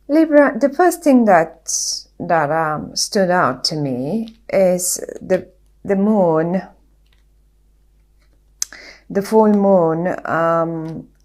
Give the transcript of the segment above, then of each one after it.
Libra, the first thing that stood out to me is the moon, the full moon,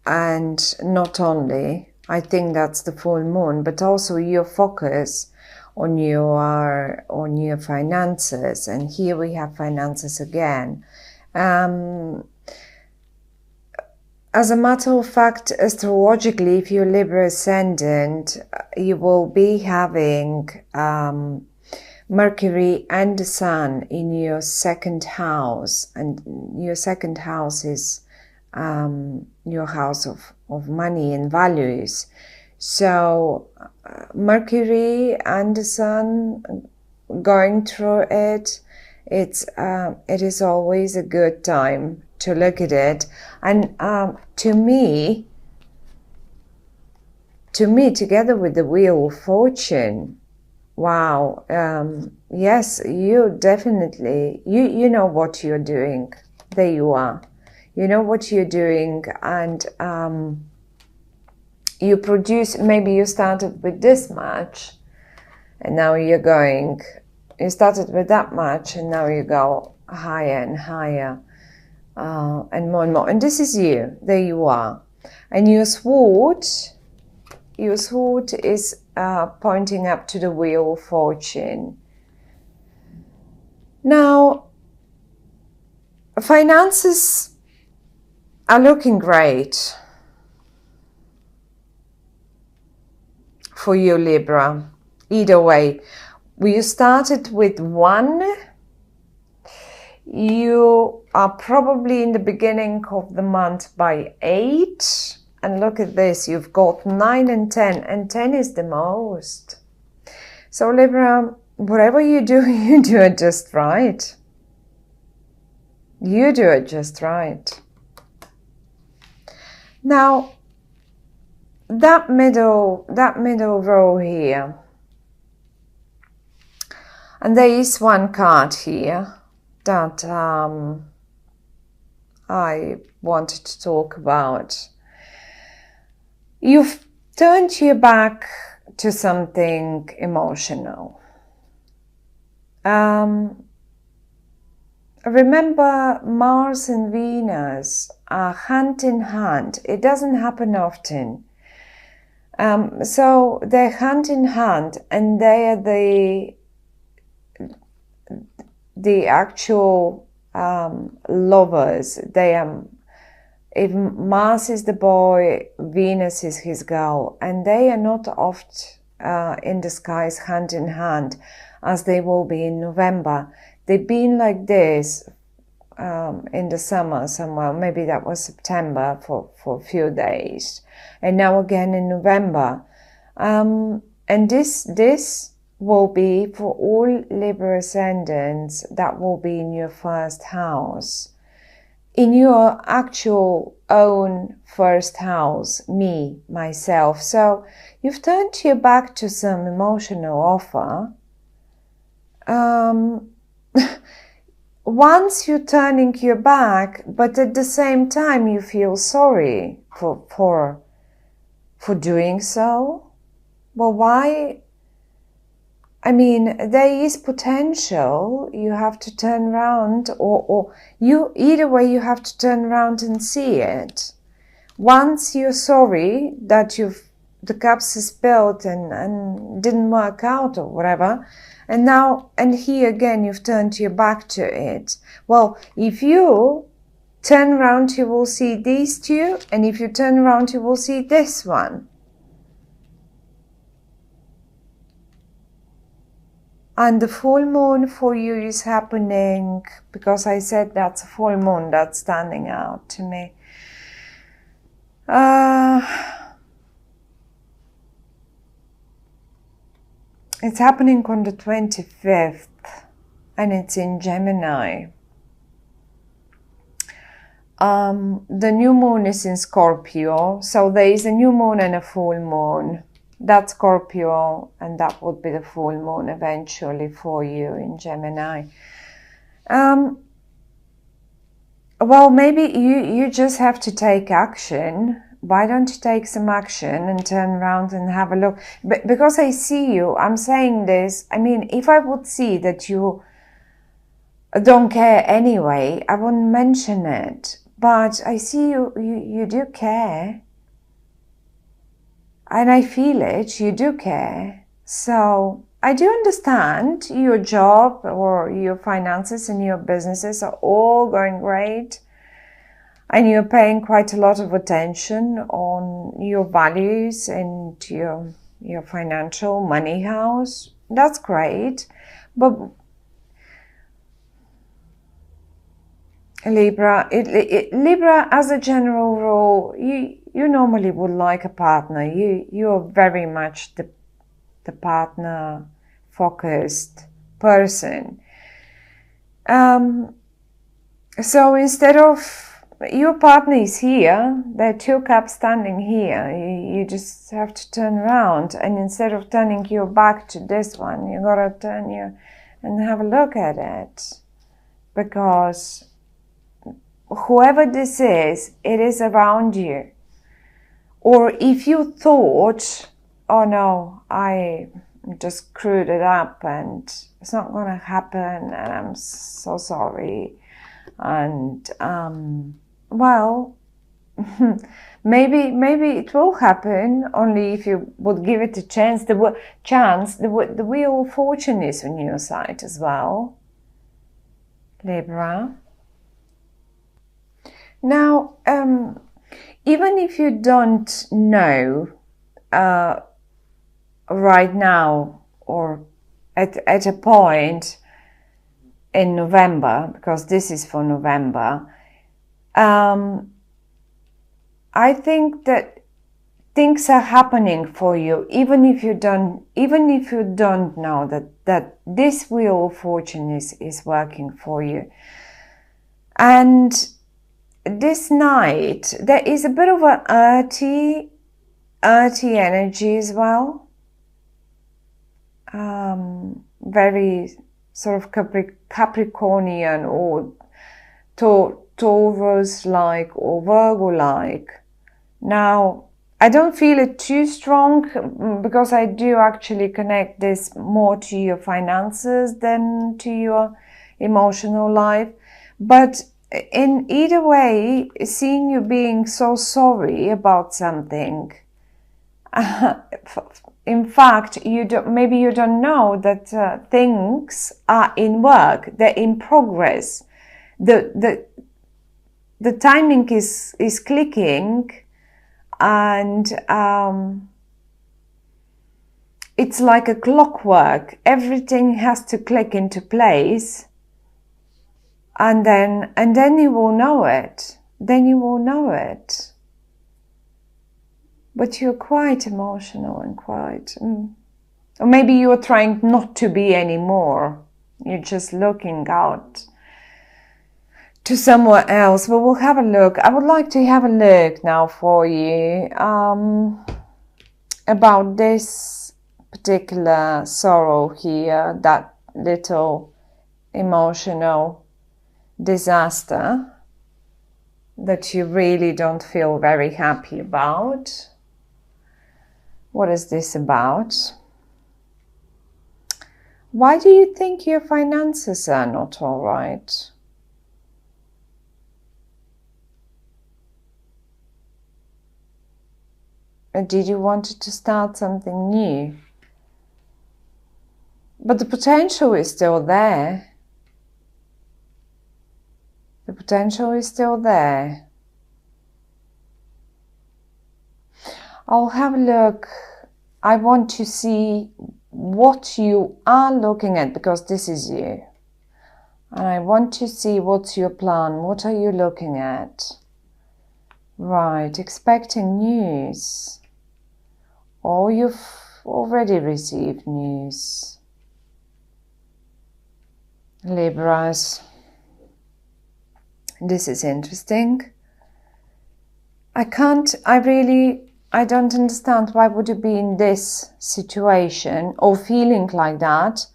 and not only, I think that's the full moon, but also your focus on your finances. And here we have finances again. As a matter of fact, astrologically, if you're Libra ascendant, you will be having Mercury and the Sun in your second house, and your second house is your house of money and values. So Mercury and the Sun going through it, it is always a good time to look at it. And to me, together with the Wheel of Fortune, wow, yes, you definitely, you know what you're doing. There you are. You know what you're doing, and you produce, maybe you started with this much, and now you started with that much, and now you go higher and higher. And more and more. And this is you. There you are. And your sword is pointing up to the Wheel of Fortune. Now, finances are looking great for you, Libra. Either way, you started with 1. You are probably in the beginning of the month by 8. And look at this, you've got 9 and 10. And 10 is the most. So Libra, whatever you do, you do it just right. You do it just right. Now, that middle row here. And there is one card here that I wanted to talk about. You've turned your back to something emotional. Remember, Mars and Venus are hand in hand. It doesn't happen often. So they're hand in hand, and they are the actual lovers. They are, if Mars is the boy, Venus is his girl, and they are not oft in the skies hand in hand as they will be in November. They've been like this in the summer somewhere, maybe that was September for a few days, and now again in November. And this will be for all Libra ascendants, that will be in your first house. In your actual own first house, me, myself. So you've turned your back to some emotional offer. Once you're turning your back, but at the same time you feel sorry for doing so. Well, why? I mean, there is potential. You have to turn around, or you, either way, you have to turn around and see it. Once you're sorry that the cups is spilled and didn't work out or whatever, and now, and here again, you've turned your back to it. Well, if you turn around, you will see these two, and if you turn around, you will see this one. And the full moon for you is happening, because I said that's a full moon that's standing out to me. It's happening on the 25th, and it's in Gemini. The new moon is in Scorpio, so there is a new moon and a full moon. That's Scorpio, and that would be the full moon eventually for you in Gemini. Well, maybe you just have to take action, why don't you take some action and turn around and have a look? Because I see you, I'm saying this, I mean, if I would see that you don't care anyway, I wouldn't mention it. But I see you do care. And I feel it, you do care. So I do understand your job or your finances and your businesses are all going great. And you're paying quite a lot of attention on your values and your financial money house. That's great. But Libra, Libra, as a general rule, you normally would like a partner. You're very much the partner focused person. So instead of your partner is here, there are two cups standing here. You just have to turn around, and instead of turning your back to this one, you gotta turn your and have a look at it, because whoever this is, it is around you. Or if you thought, oh no, I just screwed it up and it's not gonna happen, and I'm so sorry, and well, maybe it will happen, only if you would give it a chance. The wheel of fortune is on your side as well, Libra. Now, even if you don't know right now or at a point in November, because this is for November, I think that things are happening for you, even if you don't know that this wheel of fortune is working for you. And this night there is a bit of an earthy energy as well, very sort of Capricornian or Taurus-like or Virgo-like. Now, I don't feel it too strong, because I do actually connect this more to your finances than to your emotional life. But in either way, seeing you being so sorry about something, in fact, maybe you don't know that things are in work, they're in progress. The timing is clicking, and it's like a clockwork. Everything has to click into place, and then you will know it. Then you will know it. But you're quite emotional and quite, or maybe you're trying not to be anymore. You're just looking out to somewhere else. But we'll have a look. I would like to have a look now for you about this particular sorrow here, that little emotional disaster that you really don't feel very happy about. What is this about? Why do you think your finances are not all right? Did you want to start something new? But the potential is still there. The potential is still there. I'll have a look. I want to see what you are looking at, because this is you. And I want to see what's your plan. What are you looking at? Right, expecting news. Or you've already received news. Libras. This is interesting. I don't understand why would you be in this situation or feeling like that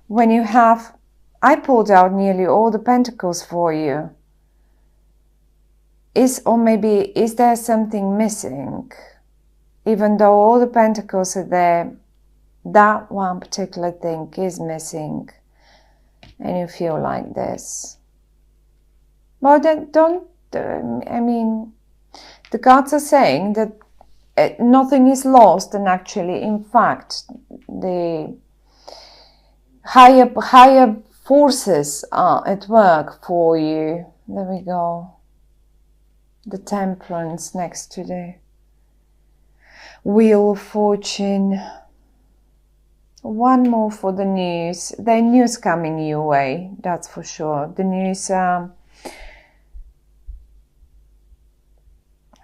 when you have, I pulled out nearly all the pentacles for you. or maybe is there something missing? Even though all the pentacles are there, that one particular thing is missing, and you feel like this. Well, then don't, I mean, the cards are saying that nothing is lost, and actually, in fact, the higher forces are at work for you. There we go. The Temperance next to the Wheel of Fortune. One more for the news. The news coming your way, that's for sure. The news, I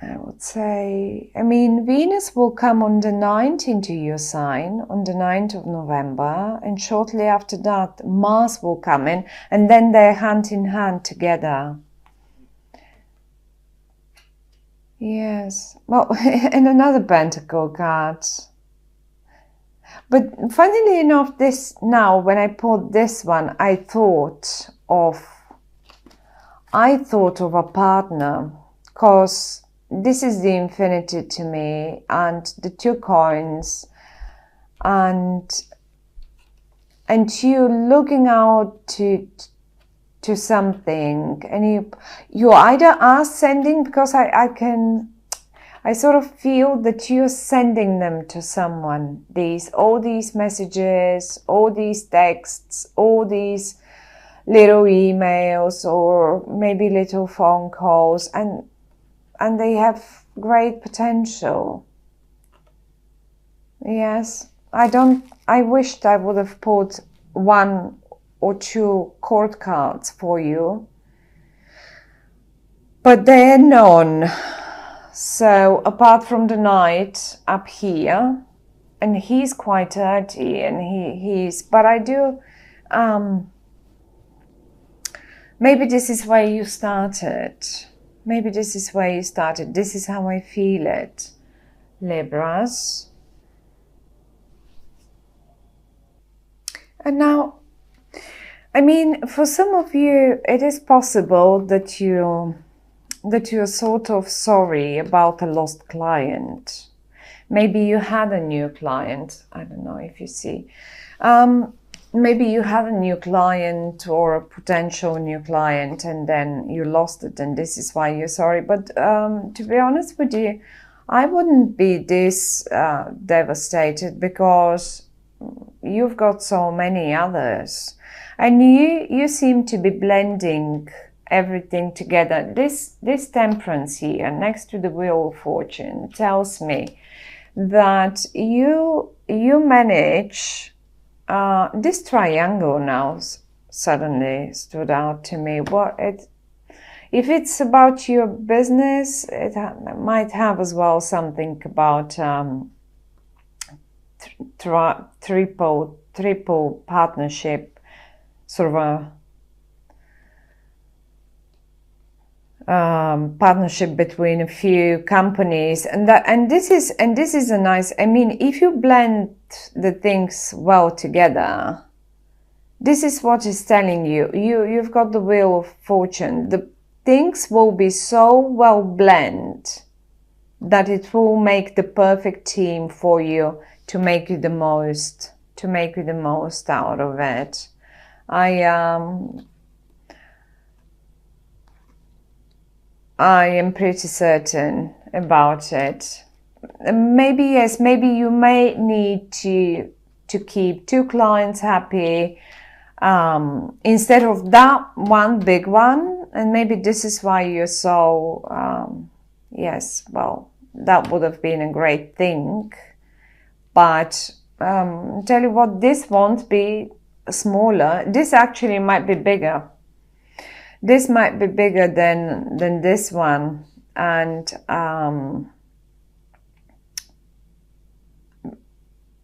would say, I mean, Venus will come on the 9th into your sign, on the 9th of November, and shortly after that, Mars will come in, and then they're hand in hand together. Yes, well, and another Pentacle card. But funnily enough, this now, when I pulled this one, I thought of a partner, because this is the Infinity to me, and the 2 coins, and you looking out to something, and you either are sending, because I sort of feel that you're sending them to someone, all these messages, all these texts, all these little emails, or maybe little phone calls, and they have great potential. Yes, I wished I would have pulled 1 or 2 court cards for you, but they're none. So apart from the Knight up here, and he's quite dirty, and he's, but I do, maybe this is where you started. Maybe this is where you started. This is how I feel it, Libras. And now, I mean, for some of you, it is possible that you're sort of sorry about a lost client. Maybe you had a new client. I don't know if you see. Maybe you had a new client or a potential new client, and then you lost it, and this is why you're sorry. But to be honest with you, I wouldn't be this devastated, because you've got so many others, and you seem to be blending everything together. This Temperance here next to the Wheel of Fortune tells me that you manage. This triangle now suddenly stood out to me. If it's about your business, it might have as well something about triple partnership, sort of a partnership between a few companies, and this is a nice, I mean, if you blend the things well together, this is what is telling you've got the Wheel of Fortune. The things will be so well blend that it will make the perfect team for you to make you the most out of it. I am pretty certain about it. Maybe, yes, maybe you may need to keep 2 clients happy instead of that one big one. And maybe this is why you're so, yes, well, that would have been a great thing. But tell you what, this won't be smaller. This actually might be bigger. This might be bigger than this one, and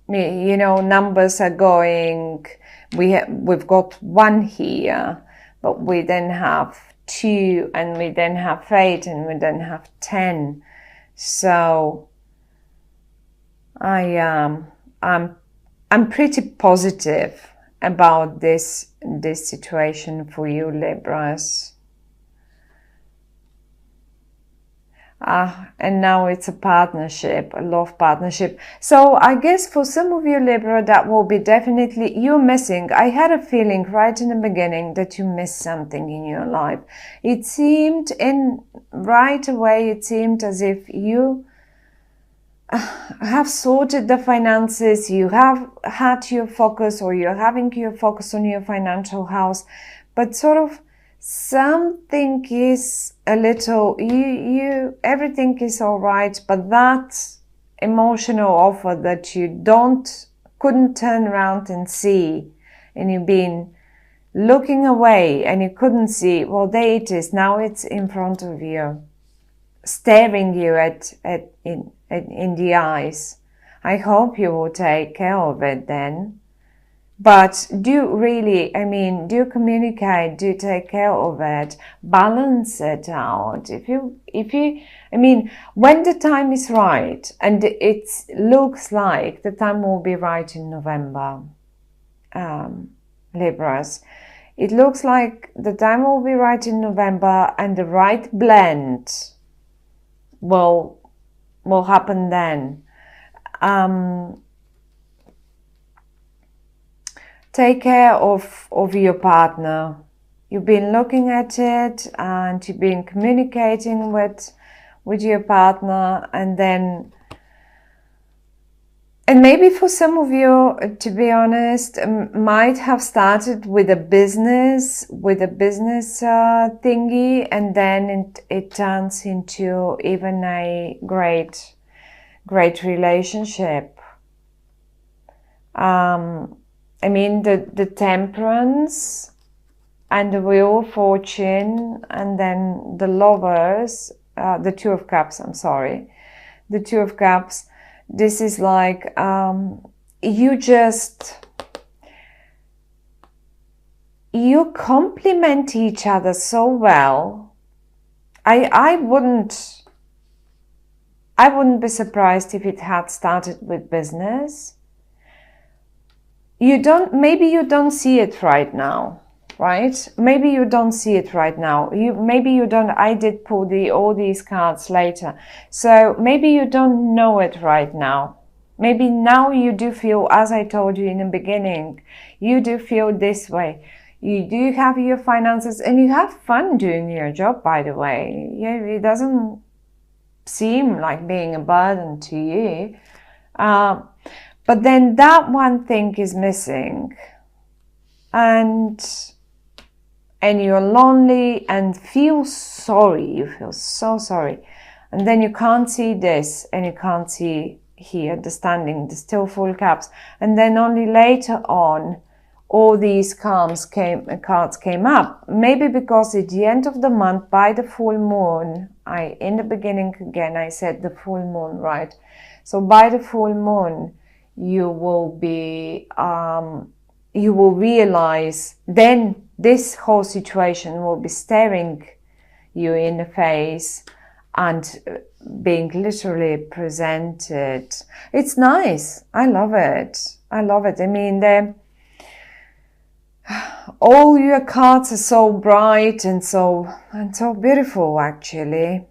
you know, numbers are going. We've got 1 here, but we then have 2, and we then have 8, and we then have 10. So I'm pretty positive about this situation for you, Libras. And now it's a partnership, a love partnership. So I guess for some of you, Libra, that will be definitely, you're missing. I had a feeling right in the beginning that you missed something in your life. It seemed right away, it seemed as if you have sorted the finances, you have had your focus, or you're having your focus on your financial house, but sort of something is a little, everything is all right, but that emotional offer that you couldn't turn around and see, and you've been looking away and you couldn't see, well, there it is, now it's in front of you, staring you in the eyes. I hope you will take care of it then. But do communicate, do take care of it, balance it out. When the time is right, and it looks like the time will be right in November, Libras. It looks like the time will be right in November, and the right blend will happen then. Take care of your partner. You've been looking at it and you've been communicating with your partner, and maybe for some of you, to be honest, might have started with a business thingy, and then it turns into even a great relationship. The Temperance and the Wheel of Fortune, and then the Lovers, the Two of Cups, the Two of Cups. This is like, you complement each other so well. I wouldn't be surprised if it had started with business. Maybe you don't see it right now, right? Maybe you don't see it right now. I did pull all these cards later. So maybe you don't know it right now. Maybe now you do feel, as I told you in the beginning, you do feel this way. You do have your finances and you have fun doing your job, by the way. Yeah, it doesn't seem like being a burden to you. But then that one thing is missing, and you're lonely and feel sorry. You feel so sorry. And then you can't see this, and you can't see here the standing, the still full cups. And then only later on, all these cards came up. Maybe because at the end of the month, by the full moon, in the beginning again, I said the full moon, right? So by the full moon, you will realize, then this whole situation will be staring you in the face and being literally presented. It's nice. I love it. All your cards are so bright and so beautiful, actually.